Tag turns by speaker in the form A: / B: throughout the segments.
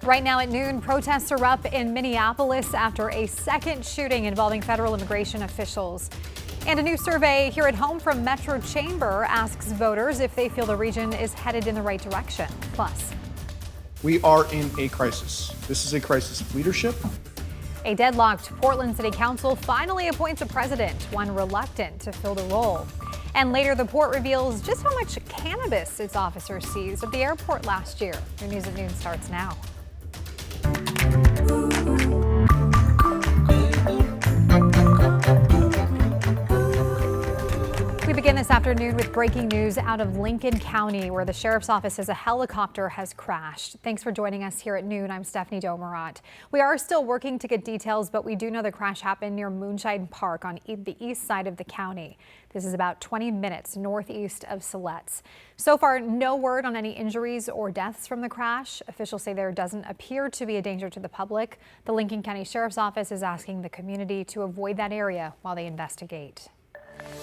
A: Right now at noon, protests are up in Minneapolis after a second shooting involving federal immigration officials. And a new survey here at home from Metro Chamber asks voters if they feel the region is headed in the right direction. Plus,
B: we are in a crisis. This is a crisis of leadership.
A: A deadlocked Portland City Council finally appoints a president, one reluctant to fill the role. And later, the port reveals just how much cannabis its officers seized at the airport last year. Your News at Noon starts now. We begin this afternoon with breaking news out of Lincoln County, where the sheriff's office says a helicopter has crashed. Thanks for joining us here at noon. I'm Stephanie Domerat. We are still working to get details, but we do know the crash happened near Moonshine Park on the east side of the county. This is about 20 minutes northeast of Siletz. So far, no word on any injuries or deaths from the crash. Officials say there doesn't appear to be a danger to the public. The Lincoln County Sheriff's Office is asking the community to avoid that area while they investigate.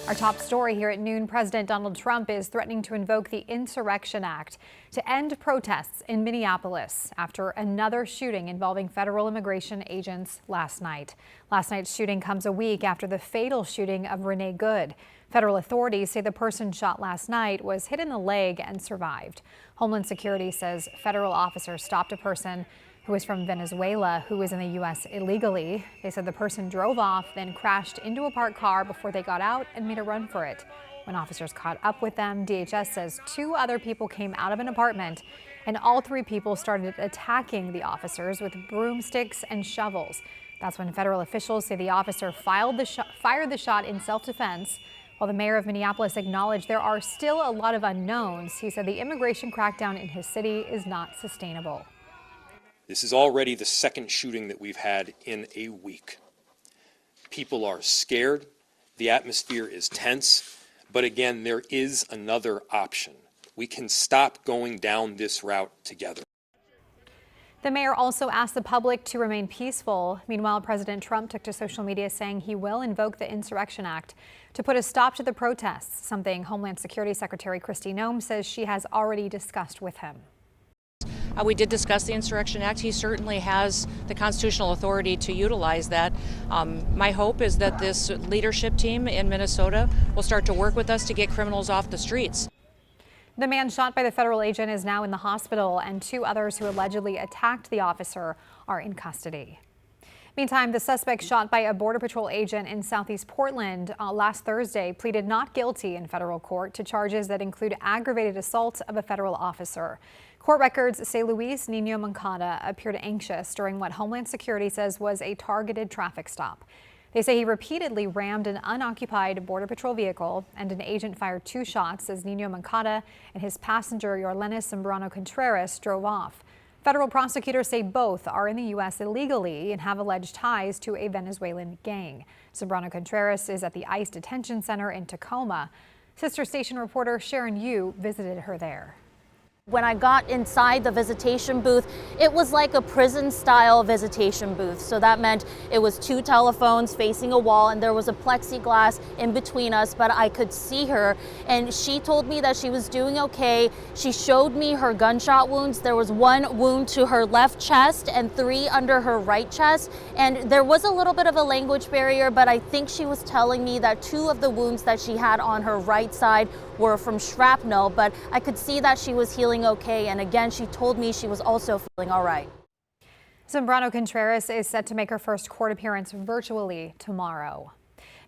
A: Our top story here at noon, President Donald Trump is threatening to invoke the Insurrection Act to end protests in Minneapolis after another shooting involving federal immigration agents last night. Last night's shooting comes a week after the fatal shooting of Renee Good. Federal authorities say the person shot last night was hit in the leg and survived. Homeland Security says federal officers stopped a person who was from Venezuela who was in the U.S. illegally. They said the person drove off, then crashed into a parked car before they got out and made a run for it. When officers caught up with them, DHS says 2 other people came out of an apartment, and all 3 people started attacking the officers with broomsticks and shovels. That's when federal officials say the officer fired the shot in self-defense. While the mayor of Minneapolis acknowledged there are still a lot of unknowns, he said the immigration crackdown in his city is not sustainable.
C: This is already the second shooting that we've had in a week. People are scared. The atmosphere is tense. But again, there is another option. We can stop going down this route together.
A: The mayor also asked the public to remain peaceful. Meanwhile, President Trump took to social media saying he will invoke the Insurrection Act to put a stop to the protests, something Homeland Security Secretary Kristi Noem says she has already discussed with him.
D: We did discuss the Insurrection Act. He certainly has the constitutional authority to utilize that. My hope is that this leadership team in Minnesota will start to work with us to get criminals off the streets.
A: The man shot by the federal agent is now in the hospital, and 2 others who allegedly attacked the officer are in custody. Meantime, the suspect shot by a Border Patrol agent in southeast Portland last Thursday pleaded not guilty in federal court to charges that include aggravated assault of a federal officer. Court records say Luis Nino Moncada appeared anxious during what Homeland Security says was a targeted traffic stop. They say he repeatedly rammed an unoccupied Border Patrol vehicle, and an agent fired 2 shots as Nino Moncada and his passenger Yorlenis Zambrano Contreras drove off. Federal prosecutors say both are in the U.S. illegally and have alleged ties to a Venezuelan gang. Zambrano Contreras is at the ICE detention center in Tacoma. Sister Station reporter Sharon Yu visited her there.
E: When I got inside the visitation booth, it was like a prison-style visitation booth. So that meant it was 2 telephones facing a wall, and there was a plexiglass in between us, but I could see her, and she told me that she was doing okay. She showed me her gunshot wounds. There was 1 wound to her left chest and 3 under her right chest, and there was a little bit of a language barrier, but I think she was telling me that 2 of the wounds that she had on her right side were from shrapnel, but I could see that she was healing okay, and again, she told me she was also feeling all right.
A: Zambrano Contreras is set to make her first court appearance virtually tomorrow.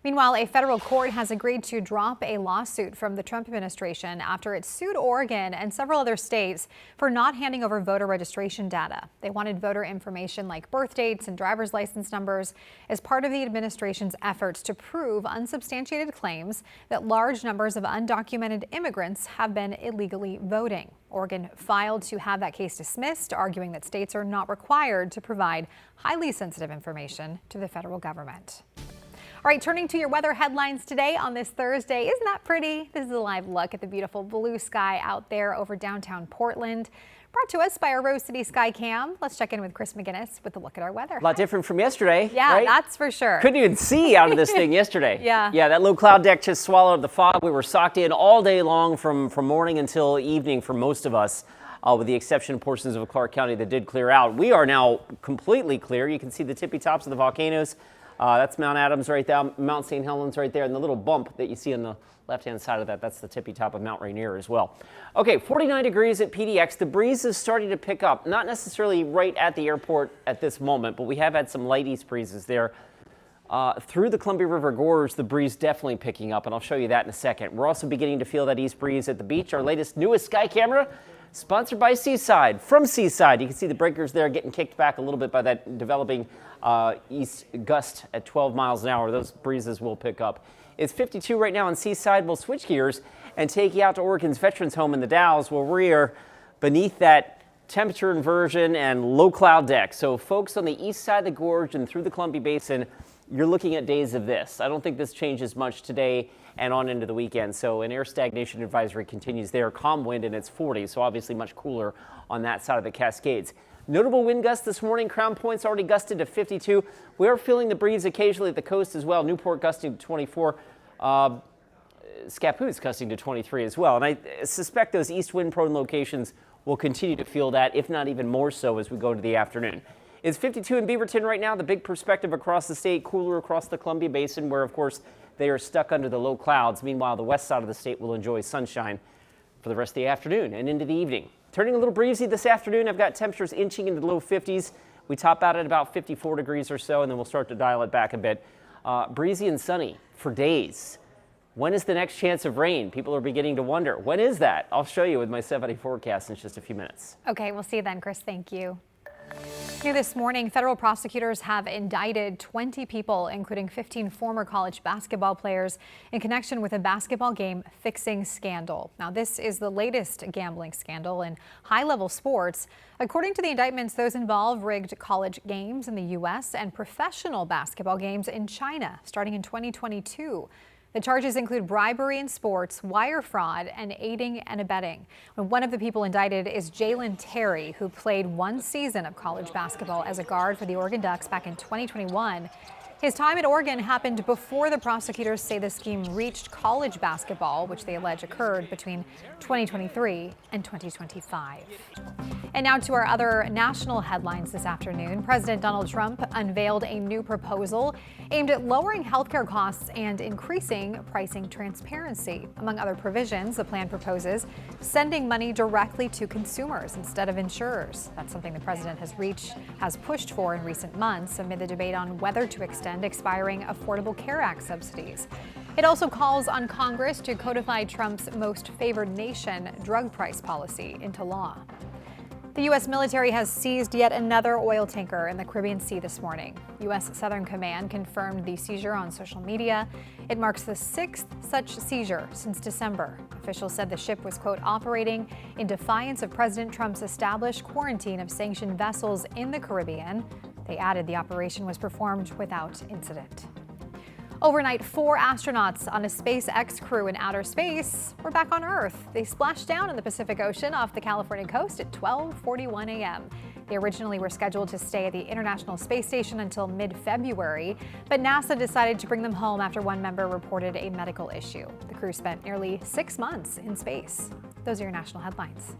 A: Meanwhile, a federal court has agreed to drop a lawsuit from the Trump administration after it sued Oregon and several other states for not handing over voter registration data. They wanted voter information like birth dates and driver's license numbers as part of the administration's efforts to prove unsubstantiated claims that large numbers of undocumented immigrants have been illegally voting. Oregon filed to have that case dismissed, arguing that states are not required to provide highly sensitive information to the federal government. All right, turning to your weather headlines today on this Thursday. Isn't that pretty? This is a live look at the beautiful blue sky out there over downtown Portland. Brought to us by our Rose City Sky Cam. Let's check in with Chris McGinnis with a look at our weather.
F: A lot different from yesterday.
A: Yeah,
F: right?
A: That's for sure.
F: Couldn't even see out of this thing yesterday.
A: Yeah,
F: that low cloud deck just swallowed the fog. We were socked in all day long from morning until evening for most of us. with the exception of portions of Clark County that did clear out. We are now completely clear. You can see the tippy tops of the volcanoes. That's Mount Adams right there, Mount St. Helens right there, and the little bump that you see on the left-hand side of that, that's the tippy top of Mount Rainier as well. Okay, 49 degrees at PDX. The breeze is starting to pick up, not necessarily right at the airport at this moment, but we have had some light east breezes there. Through the Columbia River Gorge, the breeze definitely picking up, and I'll show you that in a second. We're also beginning to feel that east breeze at the beach. Our newest sky camera, sponsored by Seaside. From Seaside, you can see the breakers there getting kicked back a little bit by that developing east gust at 12 miles an hour. Those breezes will pick up. It's 52 right now on Seaside. We'll switch gears and take you out to Oregon's Veterans Home in the Dalles, where we are beneath that temperature inversion and low cloud deck. So folks on the east side of the gorge and through the Columbia Basin, you're looking at days of this. I don't think this changes much today and on into the weekend. So an air stagnation advisory continues there. Calm wind and it's 40, so obviously much cooler on that side of the Cascades. Notable wind gusts this morning. Crown Point's already gusted to 52. We are feeling the breeze occasionally at the coast as well. Newport gusting to 24. Scappoose gusting to 23 as well. And I suspect those east wind prone locations will continue to feel that, if not even more so, as we go into the afternoon. It's 52 in Beaverton right now. The big perspective across the state, cooler across the Columbia Basin, where, of course, they are stuck under the low clouds. Meanwhile, the west side of the state will enjoy sunshine for the rest of the afternoon and into the evening. Turning a little breezy this afternoon. I've got temperatures inching into the low 50s. We top out at about 54 degrees or so, and then we'll start to dial it back a bit. Breezy and sunny for days. When is the next chance of rain? People are beginning to wonder. When is that? I'll show you with my 7-day forecast in just a few minutes.
A: Okay, we'll see you then, Chris. Thank you. New this morning, federal prosecutors have indicted 20 people, including 15 former college basketball players, in connection with a basketball game fixing scandal. Now, this is the latest gambling scandal in high-level sports. According to the indictments, those involve rigged college games in the U.S. and professional basketball games in China, starting in 2022. The charges include bribery in sports, wire fraud, and aiding and abetting. One of the people indicted is Jalen Terry, who played one season of college basketball as a guard for the Oregon Ducks back in 2021. His time at Oregon happened before the prosecutors say the scheme reached college basketball, which they allege occurred between 2023 and 2025. And now to our other national headlines this afternoon. President Donald Trump unveiled a new proposal aimed at lowering healthcare costs and increasing pricing transparency. Among other provisions, the plan proposes sending money directly to consumers instead of insurers. That's something the president has pushed for in recent months amid the debate on whether to extend expiring Affordable Care Act subsidies. It also calls on Congress to codify Trump's most favored nation drug price policy into law. The U.S. military has seized yet another oil tanker in the Caribbean Sea this morning. U.S. Southern Command confirmed the seizure on social media. It marks the 6th such seizure since December. Officials said the ship was, quote, operating in defiance of President Trump's established quarantine of sanctioned vessels in the Caribbean. They added the operation was performed without incident. Overnight, 4 astronauts on a SpaceX crew in outer space were back on Earth. They splashed down in the Pacific Ocean off the California coast at 12:41 a.m. They originally were scheduled to stay at the International Space Station until mid-February, but NASA decided to bring them home after one member reported a medical issue. The crew spent nearly 6 months in space. Those are your national headlines.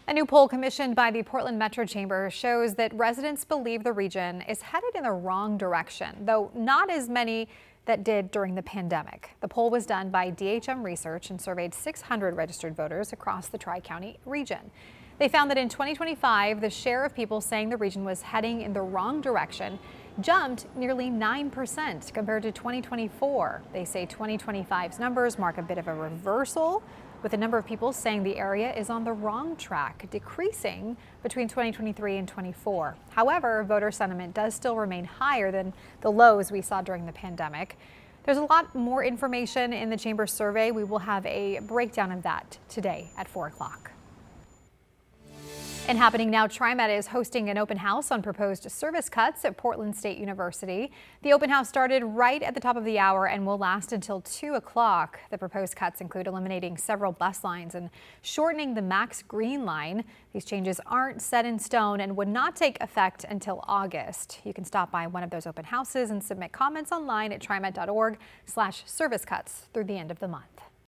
A: A new poll commissioned by the Portland Metro Chamber shows that residents believe the region is headed in the wrong direction, though not as many that did during the pandemic. The poll was done by DHM Research and surveyed 600 registered voters across the Tri-County region. They found that in 2025, the share of people saying the region was heading in the wrong direction jumped nearly 9% compared to 2024. They say 2025's numbers mark a bit of a reversal, with the number of people saying the area is on the wrong track, decreasing between 2023 and 24. However, voter sentiment does still remain higher than the lows we saw during the pandemic. There's a lot more information in the Chamber survey. We will have a breakdown of that today at 4 o'clock. And happening now, TriMet is hosting an open house on proposed service cuts at Portland State University. The open house started right at the top of the hour and will last until 2 o'clock. The proposed cuts include eliminating several bus lines and shortening the Max Green line. These changes aren't set in stone and would not take effect until August. You can stop by one of those open houses and submit comments online at trimet.org/service cuts through the end of the month.